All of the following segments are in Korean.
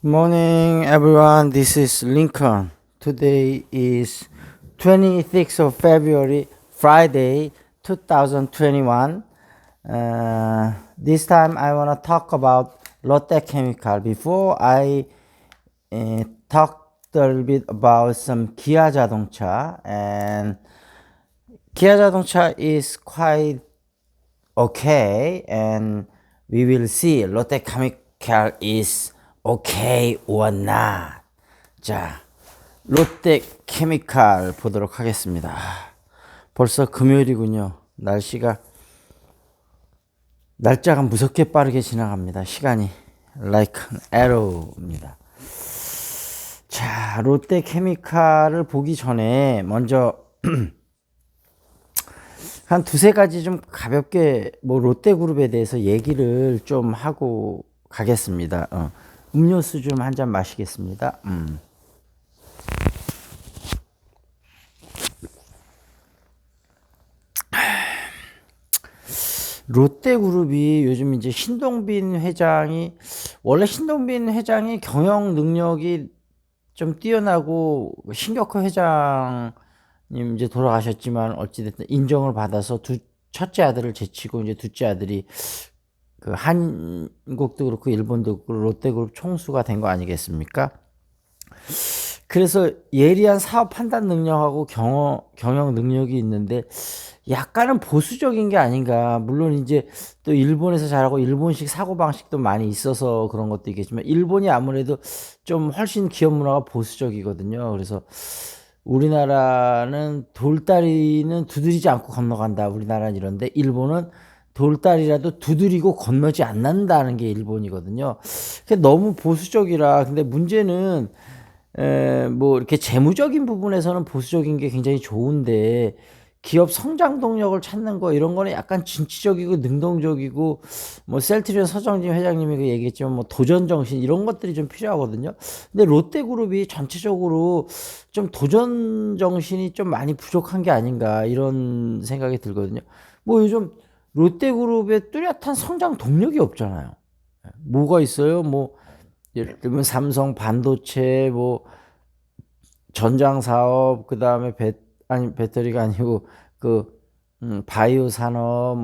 Morning, everyone. This is Lincoln. Today is 26th of February, Friday, 2021. This time I want to talk about Lotte Chemical. Before I talk a little bit about some Kia 자동차, and Kia 자동차 is quite okay, and we will see Lotte Chemical is okay or not. 자, 롯데 케미칼 보도록 하겠습니다. 벌써 금요일이군요. 날짜가 무섭게 빠르게 지나갑니다. 시간이 like an arrow입니다. 자, 롯데 케미칼을 보기 전에 먼저 한 두세 가지 좀 가볍게 롯데그룹에 대해서 얘기를 좀 하고 가겠습니다. 음료수 좀 한 잔 마시겠습니다. 롯데그룹이 요즘 이제 원래 신동빈 회장이 경영 능력이 좀 뛰어나고, 신격호 회장님 이제 돌아가셨지만 어찌됐든 인정을 받아서 첫째 아들을 제치고 이제 둘째 아들이 그 한국도 그렇고 일본도 그렇고 롯데그룹 총수가 된 거 아니겠습니까? 그래서 예리한 사업 판단 능력하고 경영 능력이 있는데 약간은 보수적인 게 아닌가. 물론 이제 또 일본에서 잘하고 일본식 사고방식도 많이 있어서 그런 것도 있겠지만, 일본이 아무래도 좀 훨씬 기업 문화가 보수적이거든요. 그래서 우리나라는 돌다리는 두드리지 않고 건너간다. 우리나라는 이런데, 일본은 돌다리라도 두드리고 건너지 않는다는 게 일본이거든요. 너무 보수적이라. 근데 문제는 이렇게 재무적인 부분에서는 보수적인 게 굉장히 좋은데, 기업 성장 동력을 찾는 거, 이런 거는 약간 진취적이고 능동적이고, 셀트리온 서정진 회장님이 얘기했지만 도전 정신, 이런 것들이 좀 필요하거든요. 근데 롯데그룹이 전체적으로 좀 도전 정신이 좀 많이 부족한 게 아닌가, 이런 생각이 들거든요. 요즘 롯데그룹에 뚜렷한 성장 동력이 없잖아요. 뭐가 있어요? 예를 들면 삼성 반도체, 전장 사업, 그 다음에 배터리가 아니고 바이오 산업,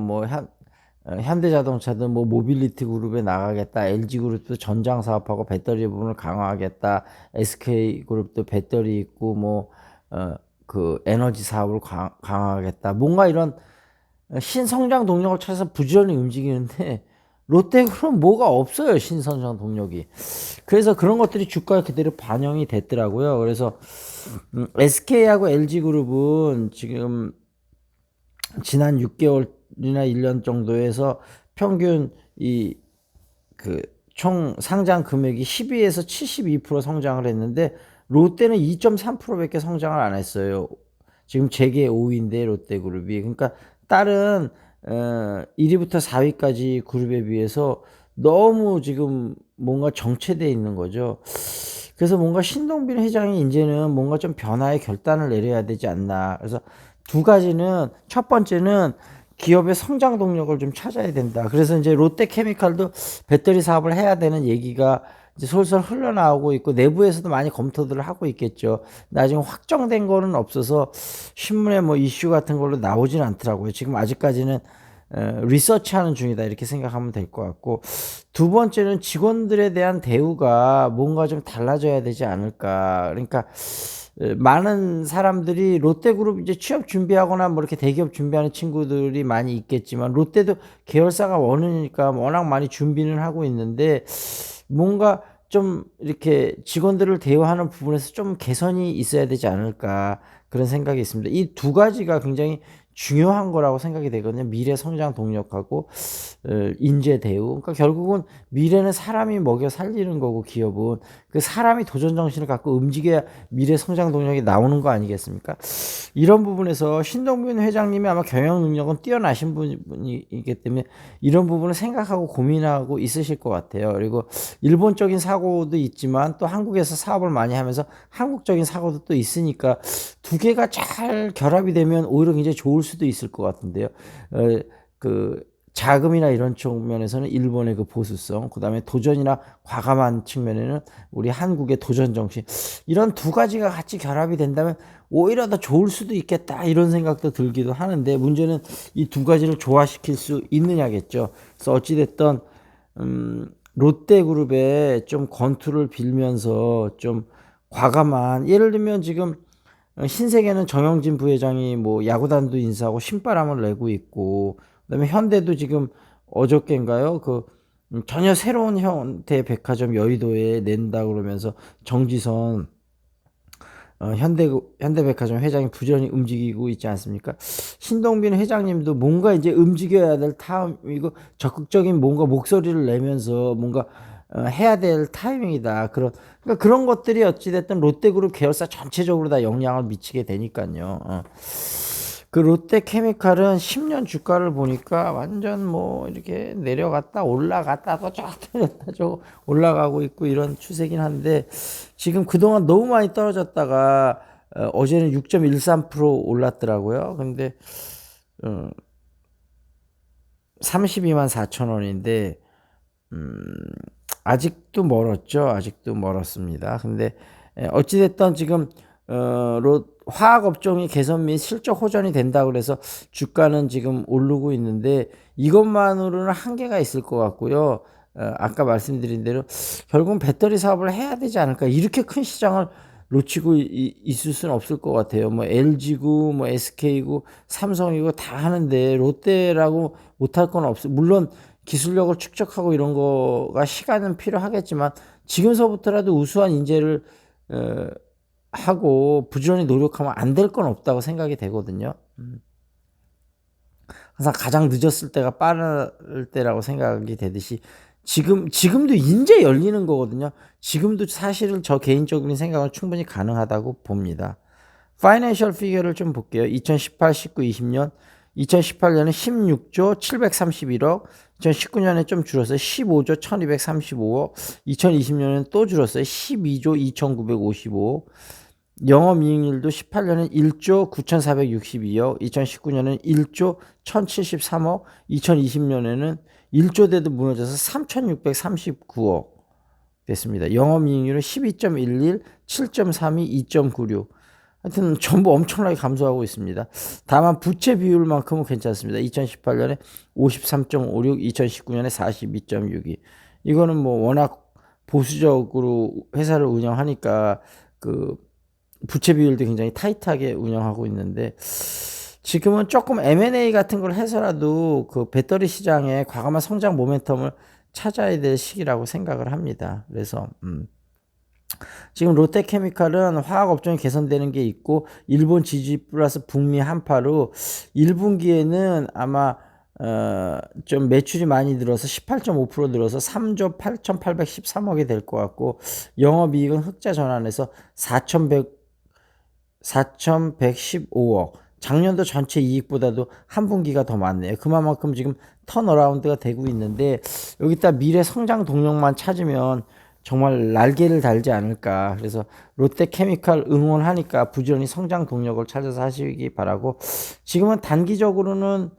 현대자동차도 모빌리티 그룹에 나가겠다. LG 그룹도 전장 사업하고 배터리 부분을 강화하겠다. SK 그룹도 배터리 있고 그 에너지 사업을 강화하겠다. 뭔가 이런 신성장 동력을 찾아서 부지런히 움직이는데, 롯데그룹은 뭐가 없어요. 신성장 동력이. 그래서 그런 것들이 주가에 그대로 반영이 됐더라고요. 그래서 SK하고 LG그룹은 지금 지난 6개월이나 1년 정도에서 평균 총 상장 금액이 12에서 72% 성장을 했는데, 롯데는 2.3%밖에 성장을 안 했어요. 지금 재계 5위인데 롯데그룹이. 그러니까 다른 1위부터 4위까지 그룹에 비해서 너무 지금 뭔가 정체되어 있는 거죠. 그래서 뭔가 신동빈 회장이 이제는 뭔가 좀 변화의 결단을 내려야 되지 않나. 그래서 두 가지는, 첫 번째는 기업의 성장 동력을 좀 찾아야 된다. 그래서 이제 롯데케미칼도 배터리 사업을 해야 되는 얘기가 이제 솔솔 흘러나오고 있고, 내부에서도 많이 검토들을 하고 있겠죠. 나중에 확정된 거는 없어서 신문에 이슈 같은 걸로 나오진 않더라고요. 지금 아직까지는 리서치하는 중이다, 이렇게 생각하면 될 것 같고, 두 번째는 직원들에 대한 대우가 뭔가 좀 달라져야 되지 않을까. 그러니까 많은 사람들이 롯데그룹 이제 취업 준비하거나 이렇게 대기업 준비하는 친구들이 많이 있겠지만, 롯데도 계열사가 원하니까 워낙 많이 준비는 하고 있는데, 뭔가 좀 이렇게 직원들을 대우하는 부분에서 좀 개선이 있어야 되지 않을까, 그런 생각이 있습니다. 이 두 가지가 굉장히 중요한 거라고 생각이 되거든요. 미래 성장 동력하고 인재 대우. 그러니까 결국은 미래는 사람이 먹여 살리는 거고, 기업은 그 사람이 도전 정신을 갖고 움직여야 미래 성장 동력이 나오는 거 아니겠습니까? 이런 부분에서 신동빈 회장님이 아마 경영 능력은 뛰어나신 분이기 때문에 이런 부분을 생각하고 고민하고 있으실 것 같아요. 그리고 일본적인 사고도 있지만 또 한국에서 사업을 많이 하면서 한국적인 사고도 또 있으니까, 두 개가 잘 결합이 되면 오히려 굉장히 좋을 수도 있을 것 같은데요. 자금이나 이런 측면에서는 일본의 그 보수성, 그 다음에 도전이나 과감한 측면에는 우리 한국의 도전 정신, 이런 두 가지가 같이 결합이 된다면 오히려 더 좋을 수도 있겠다, 이런 생각도 들기도 하는데, 문제는 이 두 가지를 조화시킬 수 있느냐겠죠. 그래서 어찌됐든 롯데그룹에 좀 권투를 빌면서 좀 과감한, 예를 들면 지금 신세계는 정영진 부회장이 뭐 야구단도 인수하고 신바람을 내고 있고, 그다음에 현대도 지금 어저께인가요? 전혀 새로운 형태의 백화점 여의도에 낸다 그러면서 정지선 현대백화점 회장이 부지런히 움직이고 있지 않습니까? 신동빈 회장님도 뭔가 이제 움직여야 될 타임이고, 적극적인 뭔가 목소리를 내면서 뭔가 해야 될 타이밍이다. 그러니까 그런 것들이 어찌됐든 롯데그룹 계열사 전체적으로 다 영향을 미치게 되니까요. 그 롯데케미칼은 10년 주가를 보니까 완전 뭐 이렇게 내려갔다 올라갔다 또 쫙 내렸다 저 올라가고 있고 이런 추세긴 한데, 지금 그동안 너무 많이 떨어졌다가 어제는 6.13% 올랐더라고요. 근데 32만 4천 원인데 아직도 멀었죠. 아직도 멀었습니다. 근데 어찌됐든 지금 화학업종이 개선 및 실적 호전이 된다 그래서 주가는 지금 오르고 있는데, 이것만으로는 한계가 있을 것 같고요. 아까 말씀드린 대로 결국은 배터리 사업을 해야 되지 않을까. 이렇게 큰 시장을 놓치고 있을 수는 없을 것 같아요. 뭐 LG고 뭐 SK고 삼성이고 다 하는데 롯데라고 못할 건 없어요. 물론 기술력을 축적하고 이런 거가 시간은 필요하겠지만 지금서부터라도 우수한 인재를 하고 부지런히 노력하면 안 될 건 없다고 생각이 되거든요. 항상 가장 늦었을 때가 빠를 때라고 생각이 되듯이 지금도 이제 열리는 거거든요. 지금도 사실은 저 개인적인 생각은 충분히 가능하다고 봅니다. 파이낸셜 피겨를 좀 볼게요. 2018, 19, 20년. 2018년에 16조 731억, 2019년에 좀 줄었어요. 15조 1235억, 2020년에는 또 줄었어요. 12조 2955억. 영업이익률도 18년엔 1조 9462억, 2019년엔 1조 1073억, 2020년에는 1조 대도 무너져서 3639억 됐습니다. 영업이익률은 12.11, 7.32, 2.96. 하여튼 전부 엄청나게 감소하고 있습니다. 다만 부채 비율만큼은 괜찮습니다. 2018년에 53.56, 2019년에 42.62. 이거는 뭐 워낙 보수적으로 회사를 운영하니까 그 부채 비율도 굉장히 타이트하게 운영하고 있는데, 지금은 조금 M&A 같은 걸 해서라도 그 배터리 시장에 과감한 성장 모멘텀을 찾아야 될 시기라고 생각을 합니다. 그래서 지금 롯데케미칼은 화학업종이 개선되는 게 있고, 일본 지지 플러스 북미 한파로 1분기에는 아마 좀 매출이 많이 늘어서 18.5% 늘어서 3조 8,813억이 될 것 같고, 영업이익은 흑자 전환해서 4,115억. 작년도 전체 이익보다도 한 분기가 더 많네요. 그만큼 지금 턴어라운드가 되고 있는데, 여기다 미래 성장 동력만 찾으면 정말 날개를 달지 않을까. 그래서 롯데케미칼 응원하니까 부지런히 성장 동력을 찾아서 하시기 바라고, 지금은 단기적으로는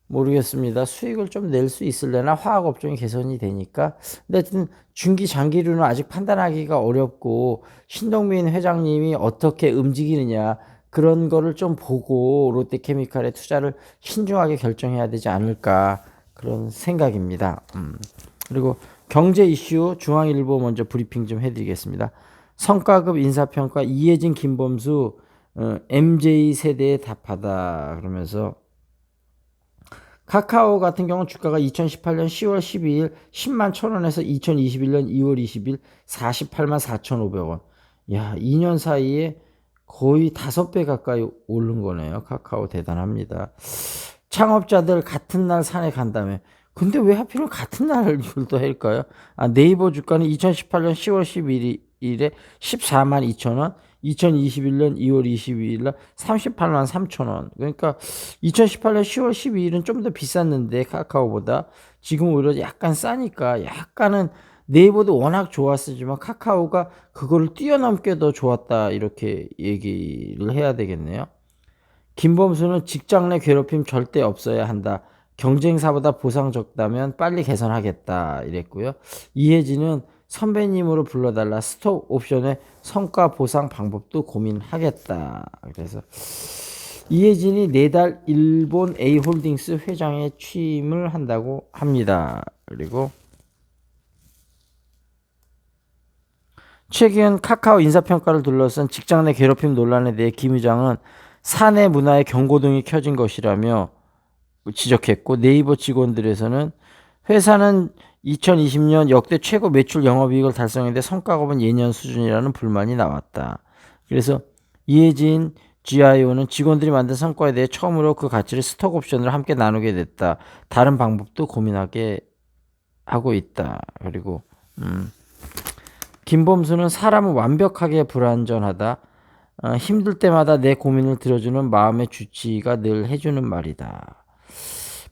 모르겠습니다. 수익을 좀 낼 수 있을래나, 화학업종이 개선이 되니까. 근데 하여튼 중기 장기로는 아직 판단하기가 어렵고, 신동민 회장님이 어떻게 움직이느냐, 그런 거를 좀 보고 롯데케미칼에 투자를 신중하게 결정해야 되지 않을까, 그런 생각입니다. 그리고 경제 이슈 중앙일보 먼저 브리핑 좀 해드리겠습니다. 성과급 인사평가 이해진 김범수 MJ 세대에 답하다 그러면서, 카카오 같은 경우는 주가가 2018년 10월 12일 10만 1,000원에서 2021년 2월 20일 48만 4,500원. 야, 2년 사이에 거의 5배 가까이 오른 거네요. 카카오 대단합니다. 창업자들 같은 날 산에 간다며. 근데 왜 하필은 같은 날을 유도할까요? 네이버 주가는 2018년 10월 11일에 14만 2천원, 2021년 2월 22일 날 38만 3천원. 그러니까 2018년 10월 12일은 좀 더 비쌌는데 카카오보다 지금 오히려 약간 싸니까, 약간은 네이버도 워낙 좋았지만 카카오가 그거를 뛰어넘게 더 좋았다, 이렇게 얘기를 해야 되겠네요. 김범수는 직장 내 괴롭힘 절대 없어야 한다. 경쟁사보다 보상 적다면 빨리 개선하겠다 이랬고요. 이혜진은 선배님으로 불러달라 스톡 옵션의 성과 보상 방법도 고민하겠다. 그래서 이혜진이 내달 일본 A홀딩스 회장에 취임을 한다고 합니다. 그리고 최근 카카오 인사평가를 둘러싼 직장 내 괴롭힘 논란에 대해 김 의장은 사내 문화에 경고등이 켜진 것이라며 지적했고, 네이버 직원들에서는 회사는 2020년 역대 최고 매출 영업이익을 달성했는데 성과가 없은 예년 수준이라는 불만이 나왔다. 그래서 이혜진 GIO는 직원들이 만든 성과에 대해 처음으로 그 가치를 스톡 옵션을 함께 나누게 됐다. 다른 방법도 고민하게 하고 있다. 그리고 김범수는 사람은 완벽하게 불완전하다. 힘들 때마다 내 고민을 들어주는 마음의 주치의가 늘 해주는 말이다.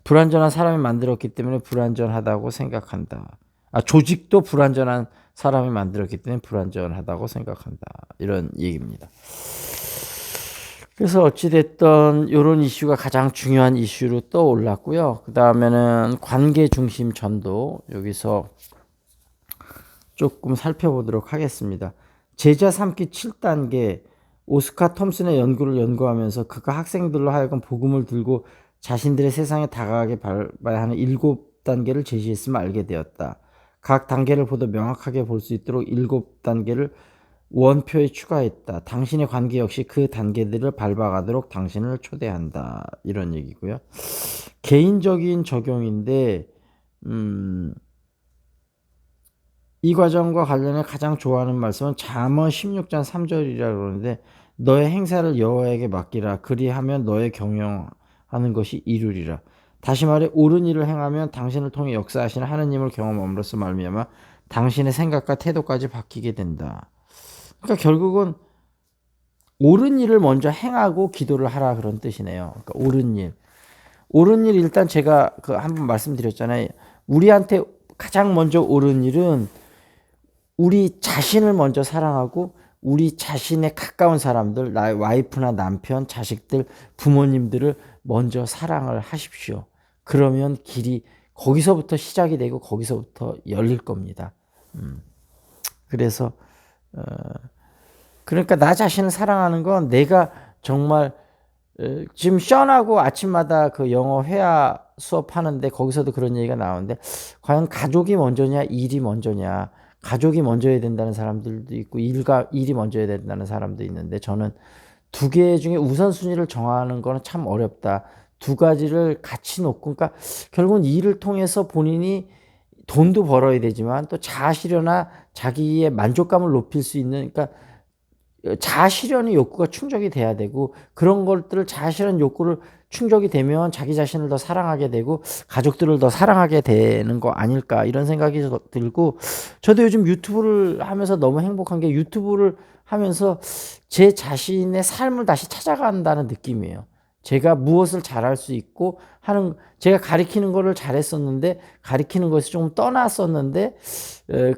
불완전한 사람이 만들었기 때문에 불완전하다고 생각한다. 조직도 불완전한 사람이 만들었기 때문에 불완전하다고 생각한다. 이런 얘기입니다. 그래서 어찌됐든 이런 이슈가 가장 중요한 이슈로 떠올랐고요. 그 다음에는 관계 중심 전도 여기서 조금 살펴보도록 하겠습니다. 제자 삼기 7단계 오스카 톰슨의 연구를 연구하면서 그가 학생들로 하여금 복음을 들고 자신들의 세상에 다가가게 밟아야 하는 7단계를 제시했음을 알게 되었다. 각 단계를 보다 명확하게 볼 수 있도록 7단계를 원표에 추가했다. 당신의 관계 역시 그 단계들을 밟아가도록 당신을 초대한다. 이런 얘기고요. 개인적인 적용인데 이 과정과 관련해 가장 좋아하는 말씀은 잠언 16장 3절이라 그러는데 너의 행사를 여호와에게 맡기라. 그리하면 너의 경영하는 것이 이루리라. 다시 말해 옳은 일을 행하면 당신을 통해 역사하시는 하느님을 경험함으로써 말미암아 당신의 생각과 태도까지 바뀌게 된다. 그러니까 결국은 옳은 일을 먼저 행하고 기도를 하라 그런 뜻이네요. 그러니까 옳은 일. 옳은 일 일단 제가 한번 말씀드렸잖아요. 우리한테 가장 먼저 옳은 일은 우리 자신을 먼저 사랑하고 우리 자신의 가까운 사람들, 나의 와이프나 남편, 자식들, 부모님들을 먼저 사랑을 하십시오. 그러면 길이 거기서부터 시작이 되고 거기서부터 열릴 겁니다. 그래서 그러니까 나 자신을 사랑하는 건 내가 정말 지금 션하고 아침마다 그 영어 회화 수업하는데 거기서도 그런 얘기가 나오는데 과연 가족이 먼저냐 일이 먼저냐. 가족이 먼저야 된다는 사람들도 있고 일이 먼저야 된다는 사람도 있는데 저는 두 개 중에 우선순위를 정하는 거는 참 어렵다. 두 가지를 같이 놓고 그러니까 결국은 일을 통해서 본인이 돈도 벌어야 되지만 또 자아실현이나 자기의 만족감을 높일 수 있는 그러니까 자아실현의 욕구가 충족이 돼야 되고 그런 것들을 자아실현 욕구를 충족이 되면 자기 자신을 더 사랑하게 되고 가족들을 더 사랑하게 되는 거 아닐까 이런 생각이 들고 저도 요즘 유튜브를 하면서 너무 행복한 게 유튜브를 하면서 제 자신의 삶을 다시 찾아간다는 느낌이에요. 제가 무엇을 잘할 수 있고 하는 제가 가리키는 거를 잘했었는데 가리키는 것이 조금 떠났었는데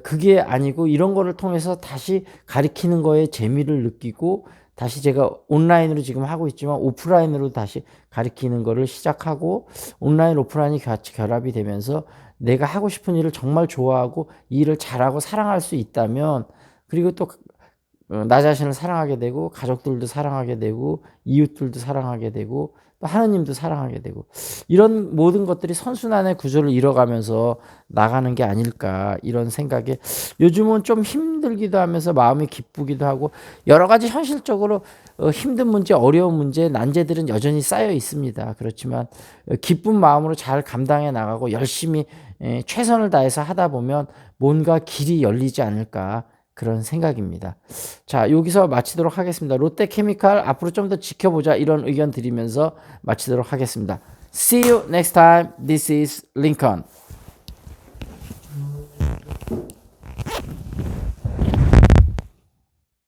그게 아니고 이런 거를 통해서 다시 가리키는 거에 재미를 느끼고 다시 제가 온라인으로 지금 하고 있지만 오프라인으로 다시 가리키는 거를 시작하고 온라인 오프라인이 같이 결합이 되면서 내가 하고 싶은 일을 정말 좋아하고 이 일을 잘하고 사랑할 수 있다면 그리고 또 나 자신을 사랑하게 되고 가족들도 사랑하게 되고 이웃들도 사랑하게 되고 또 하느님도 사랑하게 되고 이런 모든 것들이 선순환의 구조를 이뤄가면서 나가는 게 아닐까 이런 생각에 요즘은 좀 힘들기도 하면서 마음이 기쁘기도 하고 여러 가지 현실적으로 힘든 문제 어려운 문제 난제들은 여전히 쌓여 있습니다. 그렇지만 기쁜 마음으로 잘 감당해 나가고 열심히 최선을 다해서 하다 보면 뭔가 길이 열리지 않을까 그런 생각입니다. 자, 여기서 마치도록 하겠습니다. 롯데케미칼 앞으로 좀 더 지켜보자 이런 의견 드리면서 마치도록 하겠습니다. See you next time. This is Lincoln.